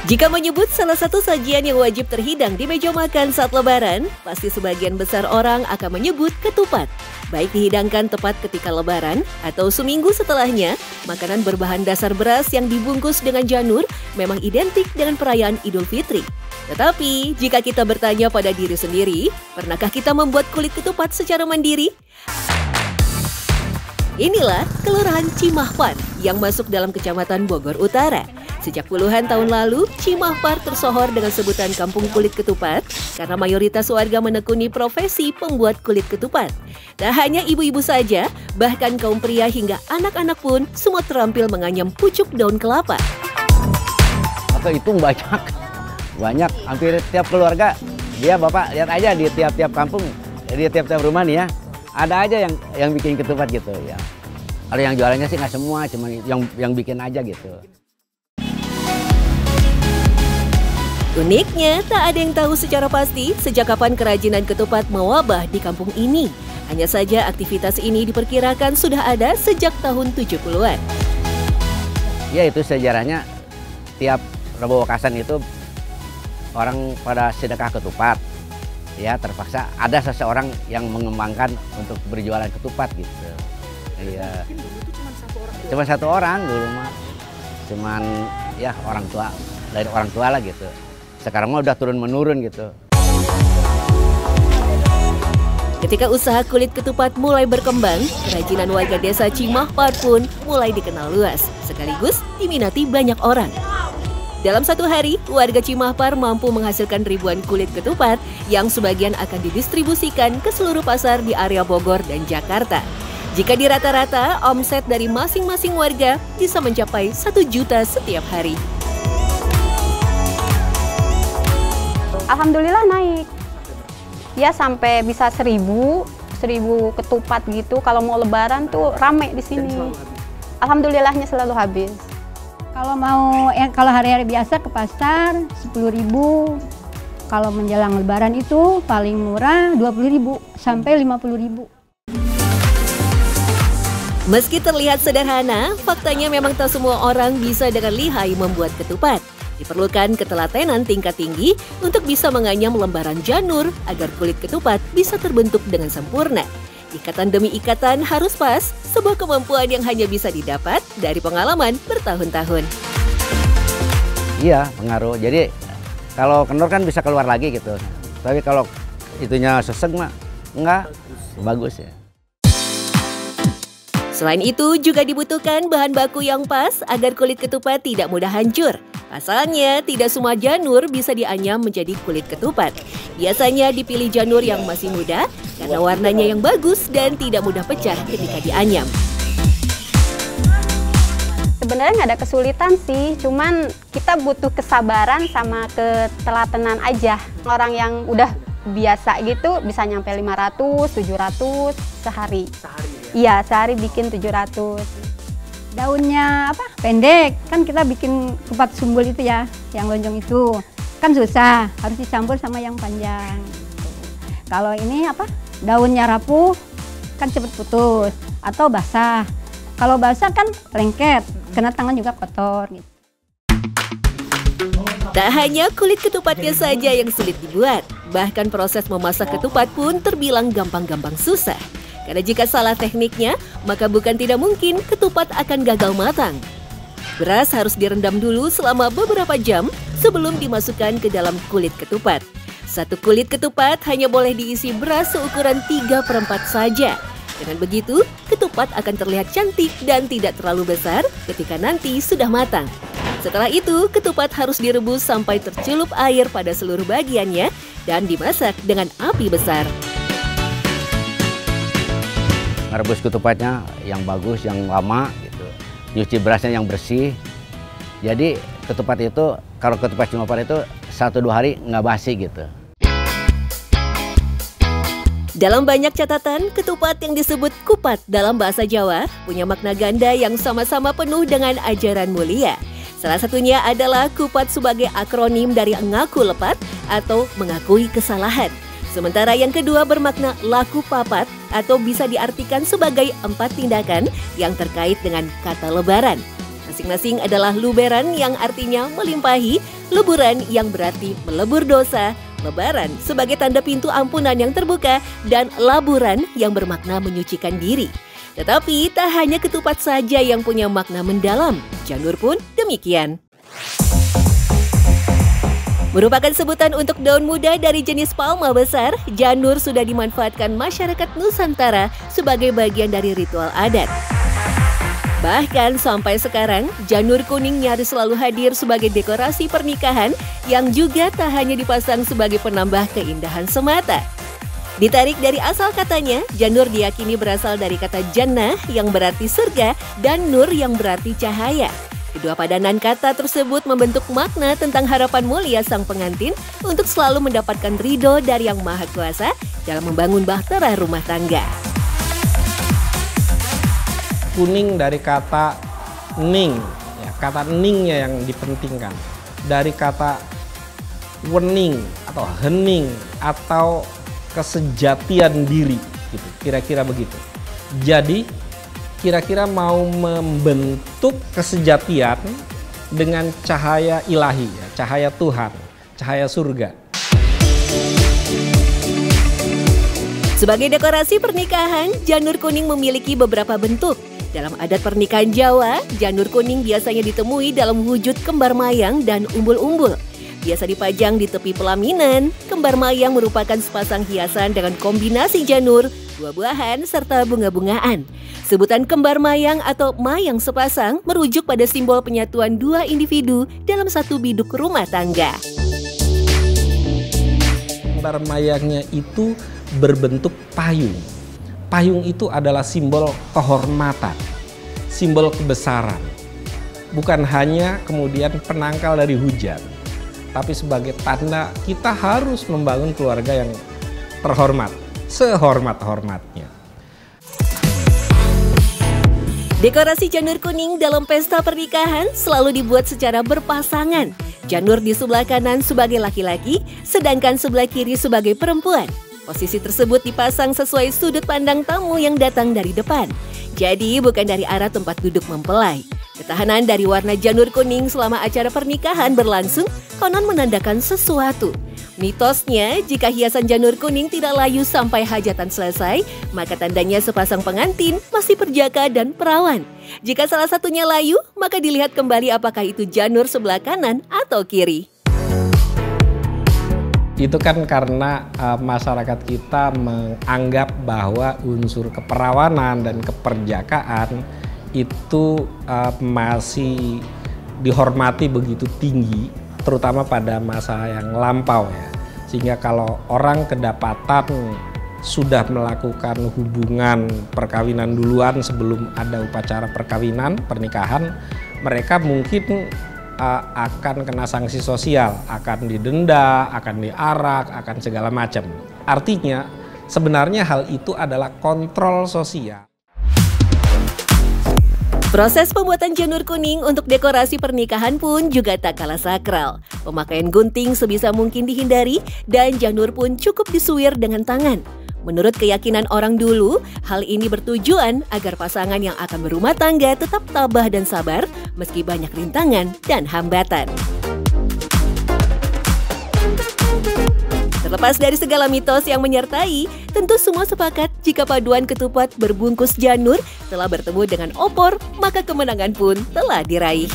Jika menyebut salah satu sajian yang wajib terhidang di meja makan saat Lebaran, pasti sebagian besar orang akan menyebut ketupat. Baik dihidangkan tepat ketika Lebaran atau seminggu setelahnya, makanan berbahan dasar beras yang dibungkus dengan janur memang identik dengan perayaan Idul Fitri. Tetapi, jika kita bertanya pada diri sendiri, pernahkah kita membuat kulit ketupat secara mandiri? Inilah Kelurahan Cimahpar yang masuk dalam Kecamatan Bogor Utara. Sejak puluhan tahun lalu, Cimahpar tersohor dengan sebutan Kampung Kulit Ketupat karena mayoritas warga menekuni profesi pembuat kulit ketupat. Tak hanya ibu-ibu saja, bahkan kaum pria hingga anak-anak pun semua terampil menganyam pucuk daun kelapa. Atau itu banyak, hampir tiap keluarga. Dia Bapak lihat aja di tiap-tiap kampung, di tiap-tiap rumah nih ya, ada aja yang bikin ketupat gitu ya. Kalau yang jualannya sih nggak semua, cuma yang bikin aja gitu. Uniknya, tak ada yang tahu secara pasti sejak kapan kerajinan ketupat mewabah di kampung ini. Hanya saja aktivitas ini diperkirakan sudah ada sejak tahun 70-an. Ya itu sejarahnya, tiap Rebo Wekasan itu orang pada sedekah ketupat. Ya terpaksa ada seseorang yang mengembangkan untuk berjualan ketupat gitu. Iya. Cuma satu orang dulu mah. Cuman ya orang tua, dari orang tua lah gitu. Sekarang mah udah turun-menurun gitu. Ketika usaha kulit ketupat mulai berkembang, kerajinan warga desa Cimahpar pun mulai dikenal luas, sekaligus diminati banyak orang. Dalam satu hari, warga Cimahpar mampu menghasilkan ribuan kulit ketupat yang sebagian akan didistribusikan ke seluruh pasar di area Bogor dan Jakarta. Jika dirata-rata, omset dari masing-masing warga bisa mencapai 1 juta setiap hari. Alhamdulillah naik. Ya sampai bisa 1000 ketupat gitu. Kalau mau Lebaran tuh rame di sini. Alhamdulillahnya selalu habis. Kalau hari-hari biasa ke pasar 10.000. Kalau menjelang Lebaran itu paling murah 20.000 sampai 50.000. Meski terlihat sederhana, faktanya memang tak semua orang bisa dengan lihai membuat ketupat. Diperlukan ketelatenan tingkat tinggi untuk bisa menganyam lembaran janur agar kulit ketupat bisa terbentuk dengan sempurna. Ikatan demi ikatan harus pas, sebuah kemampuan yang hanya bisa didapat dari pengalaman bertahun-tahun. Iya, pengaruh. Jadi kalau kendor kan bisa keluar lagi gitu. Tapi kalau itunya seseg mah enggak bagus ya. Selain itu juga dibutuhkan bahan baku yang pas agar kulit ketupat tidak mudah hancur. Pasalnya, tidak semua janur bisa dianyam menjadi kulit ketupat. Biasanya dipilih janur yang masih muda karena warnanya yang bagus dan tidak mudah pecah ketika dianyam. Sebenarnya nggak ada kesulitan sih, cuman kita butuh kesabaran sama ketelatenan aja. Orang yang udah biasa gitu bisa nyampe 500, 700 sehari. Iya, sehari bikin 700. Daunnya pendek, kan kita bikin ketupat sumbul itu ya, yang lonjong itu kan susah, harus dicampur sama yang panjang. Kalau ini daunnya rapuh kan cepet putus atau basah. Kalau basah kan lengket, kena tangan juga kotor gitu. Tak hanya kulit ketupatnya saja yang sulit dibuat, bahkan proses memasak ketupat pun terbilang gampang-gampang susah. Karena jika salah tekniknya, maka bukan tidak mungkin ketupat akan gagal matang. Beras harus direndam dulu selama beberapa jam sebelum dimasukkan ke dalam kulit ketupat. Satu kulit ketupat hanya boleh diisi beras seukuran 3/4 saja. Dengan begitu, ketupat akan terlihat cantik dan tidak terlalu besar ketika nanti sudah matang. Setelah itu, ketupat harus direbus sampai tercelup air pada seluruh bagiannya dan dimasak dengan api besar. Merebus ketupatnya yang bagus, yang lama gitu. Nyuci berasnya yang bersih. Jadi ketupat itu, kalau ketupat Cimahpar itu 1-2 hari nggak basi gitu. Dalam banyak catatan, ketupat yang disebut kupat dalam bahasa Jawa punya makna ganda yang sama-sama penuh dengan ajaran mulia. Salah satunya adalah kupat sebagai akronim dari ngaku lepat atau mengakui kesalahan. Sementara yang kedua bermakna laku papat atau bisa diartikan sebagai 4 tindakan yang terkait dengan kata lebaran. Masing-masing adalah luberan yang artinya melimpahi, leburan yang berarti melebur dosa, lebaran sebagai tanda pintu ampunan yang terbuka, dan laburan yang bermakna menyucikan diri. Tetapi tak hanya ketupat saja yang punya makna mendalam, janur pun demikian. Merupakan sebutan untuk daun muda dari jenis palma besar, janur sudah dimanfaatkan masyarakat Nusantara sebagai bagian dari ritual adat. Bahkan sampai sekarang, janur kuning nyaris selalu hadir sebagai dekorasi pernikahan yang juga tak hanya dipasang sebagai penambah keindahan semata. Ditarik dari asal katanya, janur diyakini berasal dari kata jannah yang berarti surga dan nur yang berarti cahaya. Kedua padanan kata tersebut membentuk makna tentang harapan mulia sang pengantin untuk selalu mendapatkan ridho dari Yang Maha Kuasa dalam membangun bahtera rumah tangga. Kuning dari kata ning, ya, kata ningnya yang dipentingkan. Dari kata wening atau hening atau kesejatian diri, gitu. Kira-kira begitu. Jadi kira-kira mau membentuk kesejatian dengan cahaya ilahi, ya, cahaya Tuhan, cahaya surga. Sebagai dekorasi pernikahan, janur kuning memiliki beberapa bentuk. Dalam adat pernikahan Jawa, janur kuning biasanya ditemui dalam wujud kembar mayang dan umbul-umbul. Biasa dipajang di tepi pelaminan, kembar mayang merupakan sepasang hiasan dengan kombinasi janur, buah-buahan, serta bunga-bungaan. Sebutan kembar mayang atau mayang sepasang merujuk pada simbol penyatuan dua individu dalam satu biduk rumah tangga. Kembar mayangnya itu berbentuk payung. Payung itu adalah simbol kehormatan, simbol kebesaran. Bukan hanya kemudian penangkal dari hujan, tapi sebagai tanda kita harus membangun keluarga yang terhormat, sehormat-hormatnya. Dekorasi janur kuning dalam pesta pernikahan selalu dibuat secara berpasangan. Janur di sebelah kanan sebagai laki-laki, sedangkan sebelah kiri sebagai perempuan. Posisi tersebut dipasang sesuai sudut pandang tamu yang datang dari depan. Jadi bukan dari arah tempat duduk mempelai. Ketahanan dari warna janur kuning selama acara pernikahan berlangsung konon menandakan sesuatu. Mitosnya, jika hiasan janur kuning tidak layu sampai hajatan selesai, maka tandanya sepasang pengantin masih perjaka dan perawan. Jika salah satunya layu, maka dilihat kembali apakah itu janur sebelah kanan atau kiri. Itu kan karena masyarakat kita menganggap bahwa unsur keperawanan dan keperjakaan itu masih dihormati begitu tinggi, terutama pada masa yang lampau ya. Sehingga kalau orang kedapatan sudah melakukan hubungan perkawinan duluan sebelum ada upacara perkawinan, pernikahan, mereka mungkin akan kena sanksi sosial, akan didenda, akan diarak, akan segala macam. Artinya sebenarnya hal itu adalah kontrol sosial. Proses pembuatan janur kuning untuk dekorasi pernikahan pun juga tak kalah sakral. Pemakaian gunting sebisa mungkin dihindari dan janur pun cukup disuir dengan tangan. Menurut keyakinan orang dulu, hal ini bertujuan agar pasangan yang akan berumah tangga tetap tabah dan sabar meski banyak rintangan dan hambatan. Terlepas dari segala mitos yang menyertai, tentu semua sepakat jika paduan ketupat berbungkus janur telah bertemu dengan opor, maka kemenangan pun telah diraih.